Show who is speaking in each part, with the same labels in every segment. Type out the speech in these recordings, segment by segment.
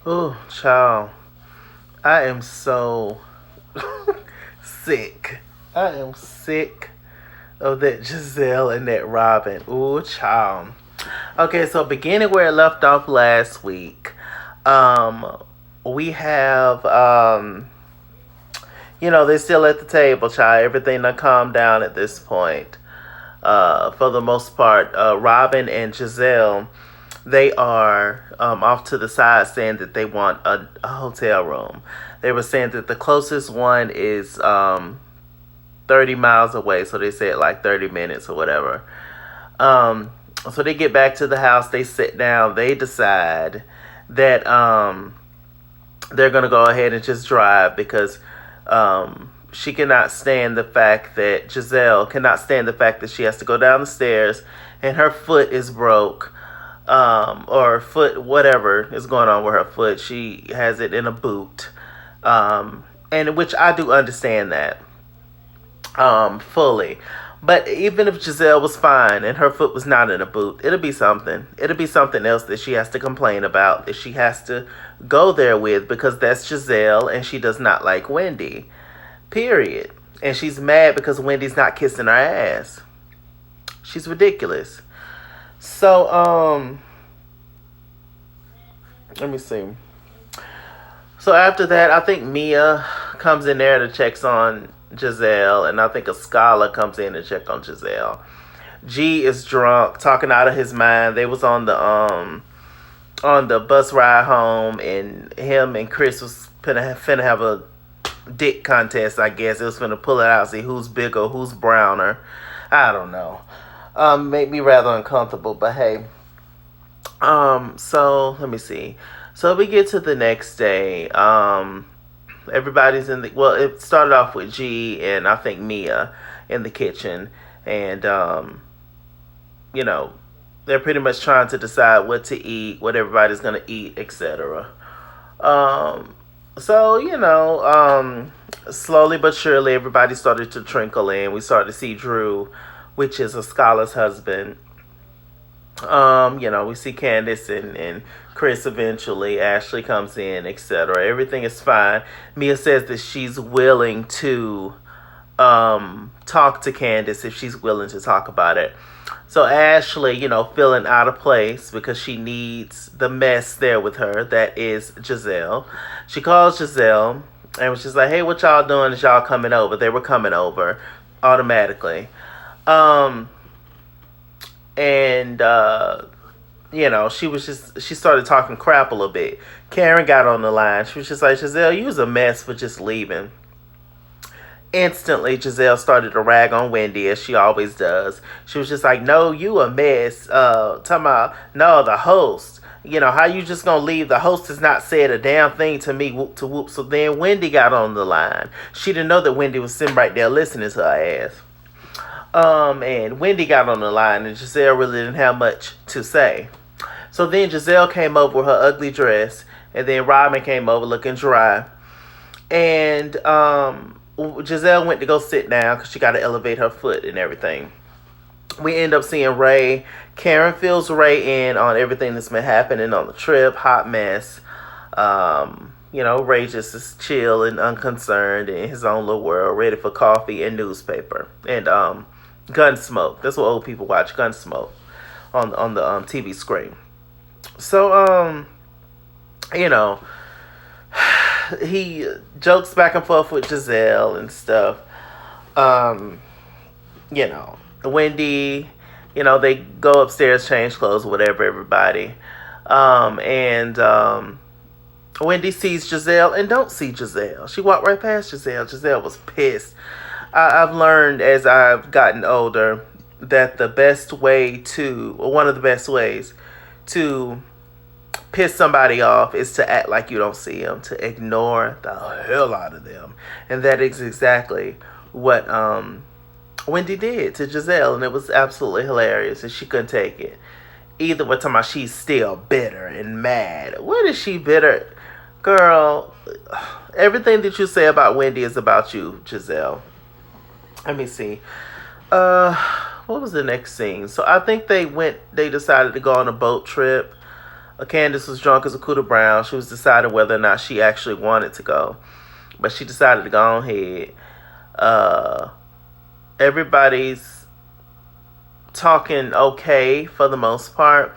Speaker 1: Oh, child. I am so sick. I am sick of that Gizelle and that Robyn. Ooh, child. Okay, so beginning where it left off last week, um, we have, they're still at the table, child. Everything done calmed down at this point. For the most part, Robyn and Gizelle, they are off to the side saying that they want a hotel room. They were saying that the closest one is 30 miles away, so they said like 30 minutes or whatever. So they get back to the house, they sit down, they decide that they're going to go ahead and just drive because she cannot stand the fact that Gizelle cannot stand the fact that she has to go down the stairs and her foot is broke, or foot, whatever is going on with her foot. She has it in a boot, and which I do understand that fully. But even if Gizelle was fine and her foot was not in a boot, it'll be something. It'll be something else that she has to complain about, that she has to go there with, because that's Gizelle and she does not like Wendy. Period. And she's mad because Wendy's not kissing her ass. She's ridiculous. So, let me see. So after that, I think Mia comes in there to checks on Gizelle, and I think Askale comes in to check on Gizelle. G is drunk, talking out of his mind. They was on the bus ride home, and him and Chris was finna have a dick contest, I guess. It was finna pull it out, see who's bigger, who's browner. I don't know. Made me rather uncomfortable, but hey. So let me see. So we get to the next day. Everybody's in the, well, it started off with G and I think Mia in the kitchen, and they're pretty much trying to decide what to eat, what everybody's gonna eat, etc. Slowly but surely everybody started to trickle in. We started to see Drew, which is Askale's husband. We see Candiace and Chris eventually. Ashley comes in, etc. Everything is fine. Mia says that she's willing to talk to Candiace if she's willing to talk about it. So Ashley, feeling out of place because she needs the mess there with her. That is Gizelle. She calls Gizelle and was just like, hey, what y'all doing? Is y'all coming over? They were coming over automatically. She started talking crap a little bit. Karen got on the line. She was just like, Gizelle, you was a mess for just leaving. Instantly, Gizelle started to rag on Wendy, as she always does. She was just like, no, you a mess. Talking about, no, the host. How you just gonna leave? The host has not said a damn thing to me, whoop to whoop. So then Wendy got on the line. She didn't know that Wendy was sitting right there listening to her ass. And Wendy got on the line, and Gizelle really didn't have much to say. So then Gizelle came over with her ugly dress, and then Robyn came over looking dry. And Gizelle went to go sit down because she got to elevate her foot and everything. We end up seeing Ray. Karen fills Ray in on everything that's been happening on the trip. Hot mess. Ray just is chill and unconcerned in his own little world, ready for coffee and newspaper. And Gunsmoke. That's what old people watch, Gunsmoke, on the TV screen. So, he jokes back and forth with Gizelle and stuff. Wendy, they go upstairs, change clothes, whatever, everybody. Wendy sees Gizelle and don't see Gizelle. She walked right past Gizelle. Gizelle was pissed. I've learned as I've gotten older that one of the best ways to piss somebody off is to act like you don't see them, to ignore the hell out of them. And that is exactly what Wendy did to Gizelle, and it was absolutely hilarious, and she couldn't take it. Either way, talking about she's still bitter and mad. What is she bitter? Girl, everything that you say about Wendy is about you, Gizelle. Let me see. What was the next scene? So I think they decided to go on a boat trip. Candiace was drunk as a cooter brown. She was deciding whether or not she actually wanted to go. But she decided to go on ahead. Everybody's talking okay for the most part.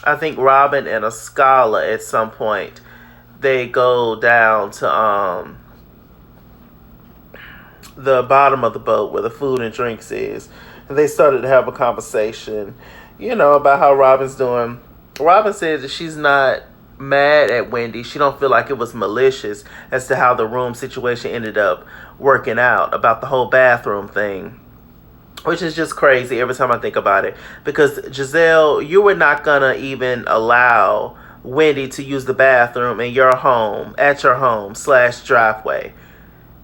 Speaker 1: I think Robyn and Askale at some point, they go down to the bottom of the boat where the food and drinks is. And they started to have a conversation, about how Robyn's doing. Robyn says that she's not mad at Wendy. She don't feel like it was malicious as to how the room situation ended up working out, about the whole bathroom thing, which is just crazy every time I think about it. Because Gizelle, you were not gonna even allow Wendy to use the bathroom in your home, at your home / driveway.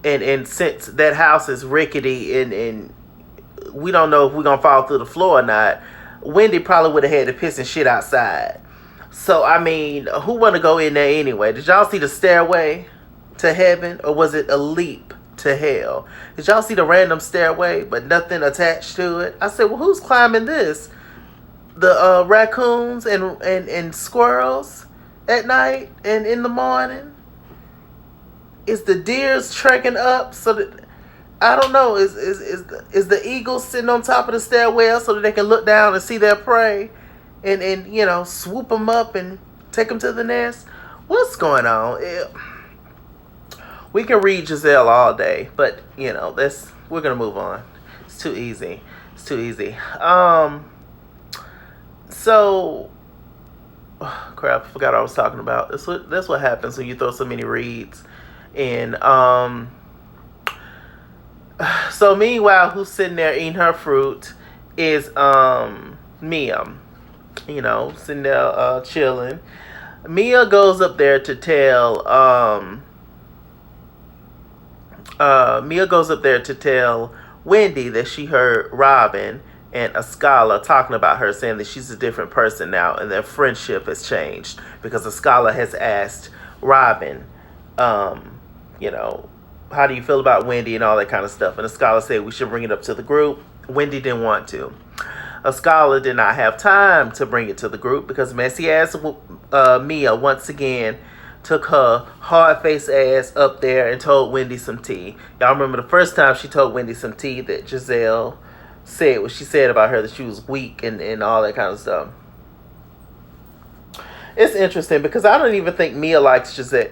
Speaker 1: And since that house is rickety and we don't know if we're gonna fall through the floor or not, Wendy probably would have had to piss and shit outside. So, I mean, who want to go in there anyway? Did y'all see the stairway to heaven, or was it a leap to hell? Did y'all see the random stairway but nothing attached to it? I said, well, who's climbing this? The raccoons and squirrels at night and in the morning? Is the deers trekking up so that, I don't know, is the eagles sitting on top of the stairwell so that they can look down and see their prey and swoop them up and take them to the nest? What's going on? We can read Gizelle all day, but we're gonna move on. It's too easy. So, crap, I forgot what I was talking about. That's what happens when you throw so many reads. And so meanwhile, who's sitting there eating her fruit is Mia. Sitting there chilling. Mia goes up there to tell Wendy that she heard Robyn and Askale talking about her, saying that she's a different person now and their friendship has changed because Askale has asked Robyn, how do you feel about Wendy and all that kind of stuff. And Askale said we should bring it up to the group. Wendy didn't want to. Askale did not have time to bring it to the group because messy ass Mia once again took her hard-faced ass up there and told Wendy some tea. Y'all remember the first time she told Wendy some tea that Gizelle said what she said about her, that she was weak and all that kind of stuff. It's interesting because I don't even think Mia likes Gizelle.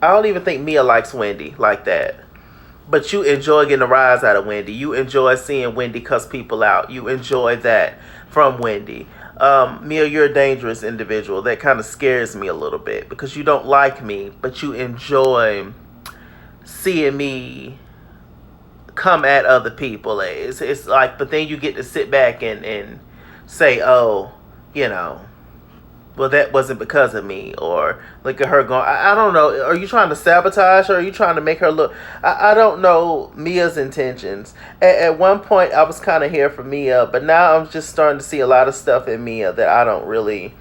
Speaker 1: I don't even think Mia likes Wendy like that. But you enjoy getting a rise out of Wendy. You enjoy seeing Wendy cuss people out. You enjoy that from Wendy. Mia, you're a dangerous individual. That kind of scares me a little bit because you don't like me, but you enjoy seeing me come at other people. It's like, but then you get to sit back and say, oh, well, that wasn't because of me, or look at her going, I don't know, are you trying to sabotage her? Are you trying to make her look, I don't know Mia's intentions. At one point, I was kind of here for Mia, but now I'm just starting to see a lot of stuff in Mia that I don't really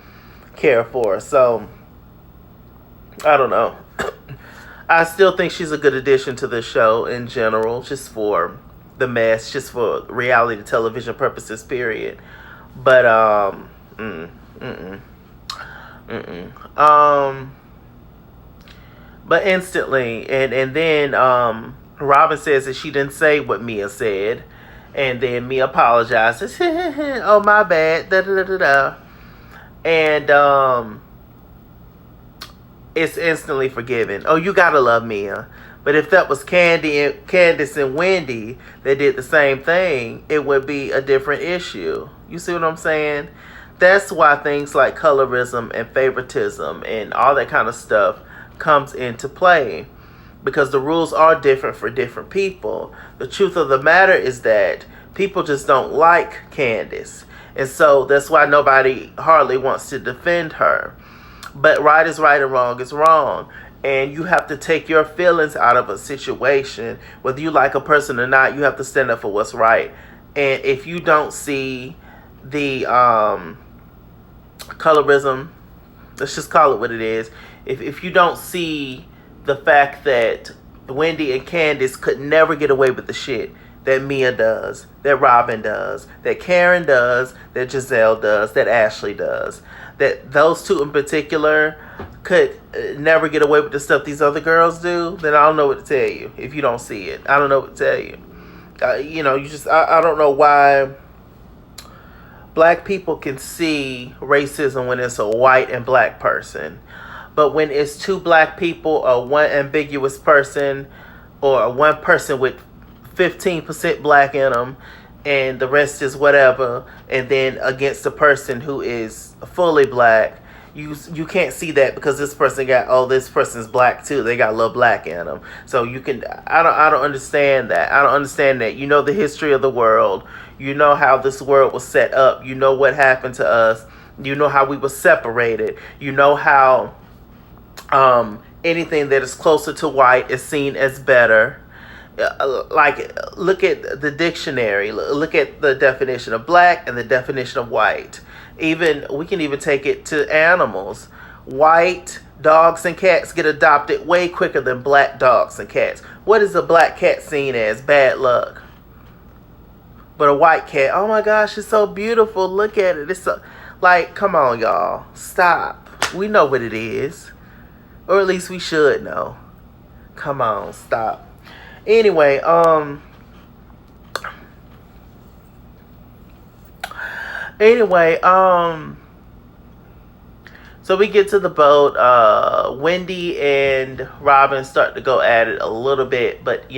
Speaker 1: care for, so, I don't know. I still think she's a good addition to the show in general, just for the mess, just for reality television purposes, period. But, but instantly, and then Robyn says that she didn't say what Mia said, and then Mia apologizes. Oh, my bad. And it's instantly forgiven. Oh, you gotta love Mia. But if that was Candiace and Wendy that did the same thing, it would be a different issue. You see what I'm saying? That's why things like colorism and favoritism and all that kind of stuff comes into play, because the rules are different for different people. The truth of the matter is that people just don't like Candiace, and so that's why nobody hardly wants to defend her. But right is right and wrong is wrong, and you have to take your feelings out of a situation. Whether you like a person or not, you have to stand up for what's right. And if you don't see the colorism, let's just call it what it is. If you don't see the fact that Wendy and Candiace could never get away with the shit that Mia does, that Robyn does, that Karen does, that Gizelle does, that Ashley does. That those two in particular could never get away with the stuff these other girls do, then I don't know what to tell you. If you don't see it, I don't know what to tell you. I don't know why black people can see racism when it's a white and black person. But when it's two black people or one ambiguous person or one person with 15% black in them and the rest is whatever, and then against a person who is fully black, you can't see that because this person this person's black too. They got a little black in them. So I don't understand that. I don't understand that. You know the history of the world. You know how this world was set up. You know what happened to us. You know how we were separated. You know how anything that is closer to white is seen as better. Like, look at the dictionary. Look at the definition of black and the definition of white. We can even take it to animals. White dogs and cats get adopted way quicker than black dogs and cats. What is a black cat seen as? Bad luck. But a white cat, oh my gosh, it's so beautiful. Look at it. It's so, like, come on, y'all. Stop. We know what it is. Or at least we should know. Come on, stop. Anyway, so we get to the boat. Wendy and Robyn start to go at it a little bit, but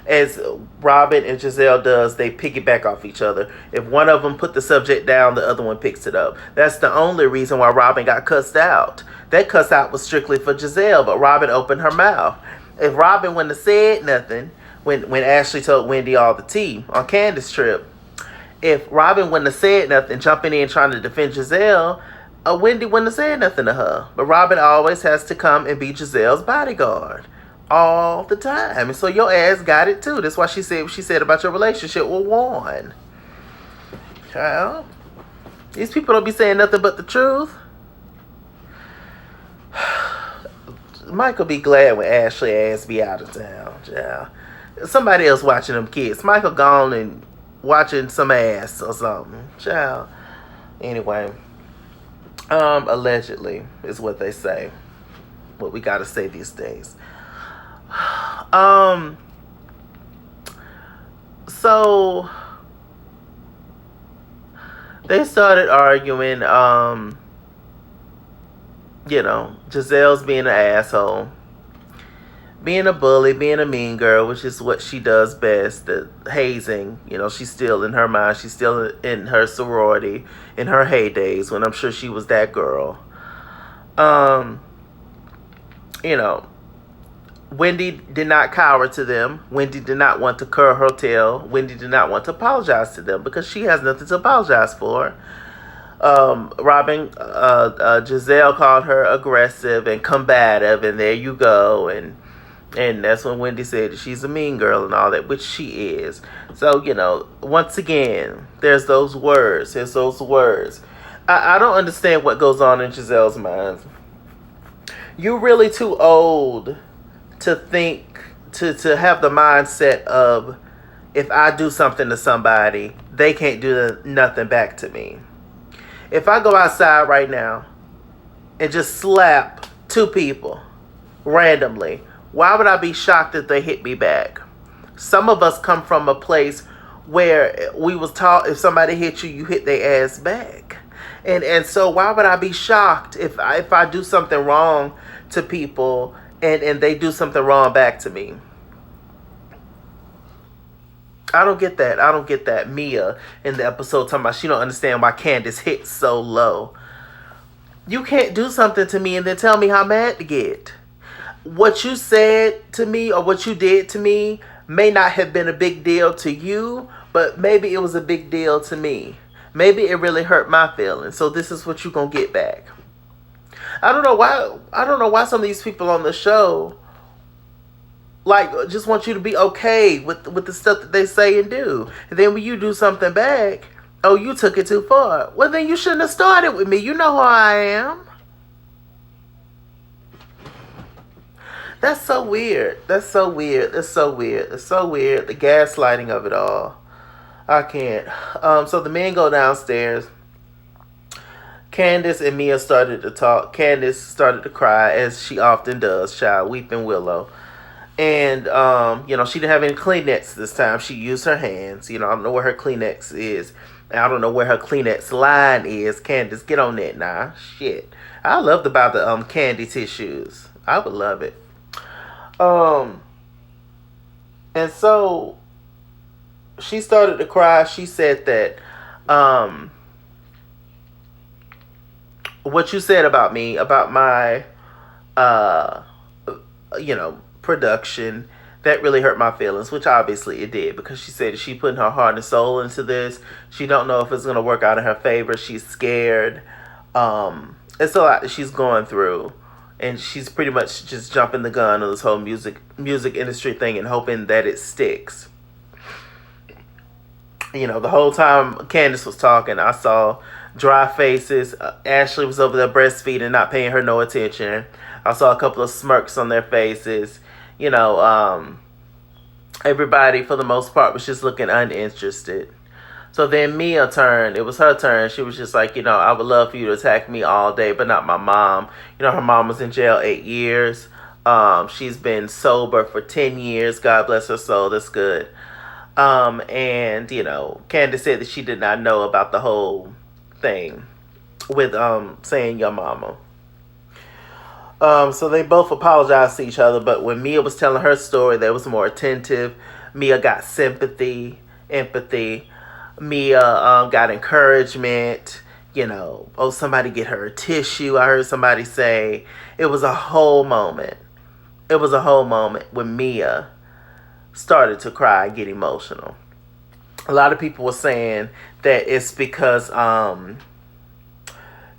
Speaker 1: as Robyn and Gizelle does, they piggyback off each other. If one of them put the subject down, the other one picks it up. That's the only reason why Robyn got cussed out. That cuss out was strictly for Gizelle, but Robyn opened her mouth. If Robyn wouldn't have said nothing, when Ashley told Wendy all the tea on Candiace's trip, if Robyn wouldn't have said nothing, jumping in trying to defend Gizelle, Wendy wouldn't have said nothing to her. But Robyn always has to come and be Gizelle's bodyguard. All the time. And so your ass got it too. That's why she said what she said about your relationship with Warren. Child. These people don't be saying nothing but the truth. Michael be glad when Ashley ass be out of town. Child. Somebody else watching them kids. Michael gone and watching some ass or something. Child. Anyway. Allegedly is what they say. What we gotta say these days. So they started arguing, Gizelle's being an asshole, being a bully, being a mean girl, which is what she does best, the hazing. She's still in her mind, she's still in her sorority, in her heydays, when I'm sure she was that girl. Wendy did not cower to them. Wendy did not want to curl her tail. Wendy did not want to apologize to them because she has nothing to apologize for. Gizelle called her aggressive and combative, and there you go. And that's when Wendy said she's a mean girl and all that, which she is. So, once again, there's those words. I don't understand what goes on in Gizelle's mind. You're really too old to think, to have the mindset of, if I do something to somebody, they can't do nothing back to me. If I go outside right now and just slap two people randomly, why would I be shocked if they hit me back? Some of us come from a place where we was taught if somebody hit you, you hit their ass back. And so why would I be shocked if I do something wrong to people and they do something wrong back to me? I don't get that. Mia in the episode talking about she don't understand why Candiace hit so low. You can't do something to me and then tell me how mad to get. What you said to me or what you did to me may not have been a big deal to you, but maybe it was a big deal to me. Maybe it really hurt my feelings. So this is what you're going to get back. I don't know why some of these people on the show just want you to be okay with the stuff that they say and do. And then when you do something back, oh, you took it too far. Well, then you shouldn't have started with me. You know who I am. That's so weird. That's so weird. That's so weird. It's so weird. The gaslighting of it all. I can't. So the men go downstairs. Candiace and Mia started to talk. Candiace started to cry, as she often does, child, weeping willow. And, she didn't have any Kleenex this time. She used her hands. I don't know where her Kleenex is. I don't know where her Kleenex line is. Candiace, get on that now. Shit. I loved about the candy tissues. I would love it. And so she started to cry. She said that, what you said about me, about my, production, that really hurt my feelings, which obviously it did, because she said she putting her heart and soul into this. She don't know if it's going to work out in her favor. She's scared. It's a lot that she's going through, and she's pretty much just jumping the gun on this whole music industry thing and hoping that it sticks. The whole time Candiace was talking, I saw dry faces. Ashley was over there breastfeeding, not paying her no attention. I saw a couple of smirks on their faces. Everybody, for the most part, was just looking uninterested. So then Mia turned. It was her turn. She was just like, I would love for you to attack me all day, but not my mom. Her mom was in jail 8 years. She's been sober for 10 years. God bless her soul. That's good. And, Candiace said that she did not know about the whole thing with saying your mama. So they both apologized to each other, but when Mia was telling her story, they was more attentive. Mia got sympathy, empathy. Mia got encouragement. Somebody get her a tissue. I heard somebody say it was a whole moment. It was a whole moment when Mia started to cry and get emotional. A lot of people were saying that it's because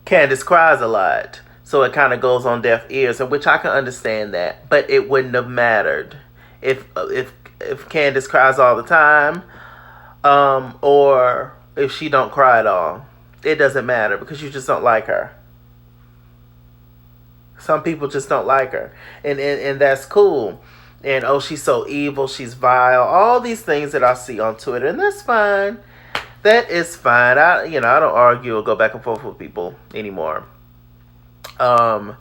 Speaker 1: Candiace cries a lot. So it kind of goes on deaf ears, and which I can understand that. But it wouldn't have mattered if Candiace cries all the time, or if she don't cry at all. It doesn't matter, because you just don't like her. Some people just don't like her, and that's cool. And she's so evil, she's vile. All these things that I see on Twitter, and that's fine. That is fine. I don't argue or go back and forth with people anymore. But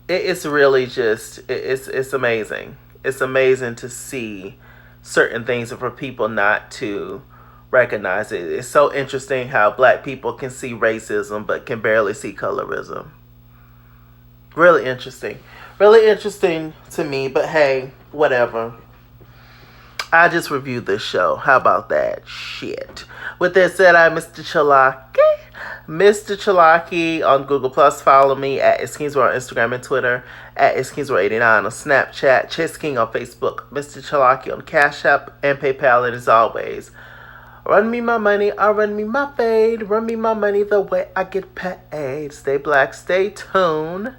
Speaker 1: it's really just, it's amazing. It's amazing to see certain things and for people not to recognize it. It's so interesting how black people can see racism but can barely see colorism. Really interesting. Really interesting to me, but hey, whatever. I just reviewed this show. How about that? Shit. With that said, I'm MrChalaki. MrChalaki on Google+. Follow me at IsKingsWorld on Instagram and Twitter. At IsKingsWorld89 on Snapchat. ChessKing on Facebook. MrChalaki on Cash App and PayPal. And as always, run me my money, I'll run me my fade. Run me my money the way I get paid. Stay black, stay tuned.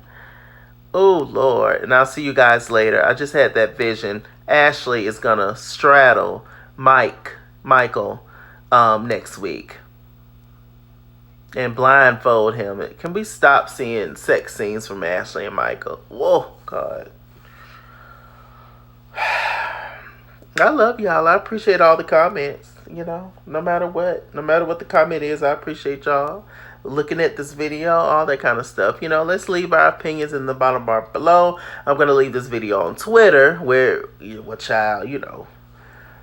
Speaker 1: Oh, Lord. And I'll see you guys later. I just had that vision. Ashley is going to straddle Michael next week. And blindfold him. Can we stop seeing sex scenes from Ashley and Michael? Whoa, God. I love y'all. I appreciate all the comments. No matter what the comment is, I appreciate y'all looking at this video, all that kind of stuff. Let's leave our opinions in the bottom bar below. I'm going to leave this video on Twitter where, child,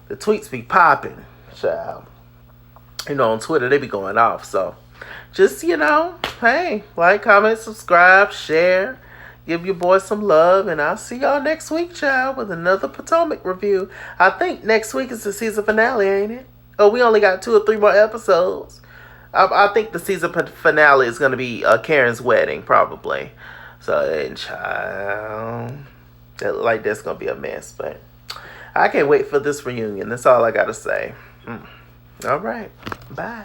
Speaker 1: the tweets be popping, child. On Twitter, they be going off. So, just, hey, like, comment, subscribe, share. Give your boy some love, and I'll see y'all next week, child, with another Potomac review. I think next week is the season finale, ain't it? Oh, we only got 2 or 3 more episodes. I think the season finale is going to be Karen's wedding, probably. So, and child, that's going to be a mess. But I can't wait for this reunion. That's all I got to say. All right. Bye.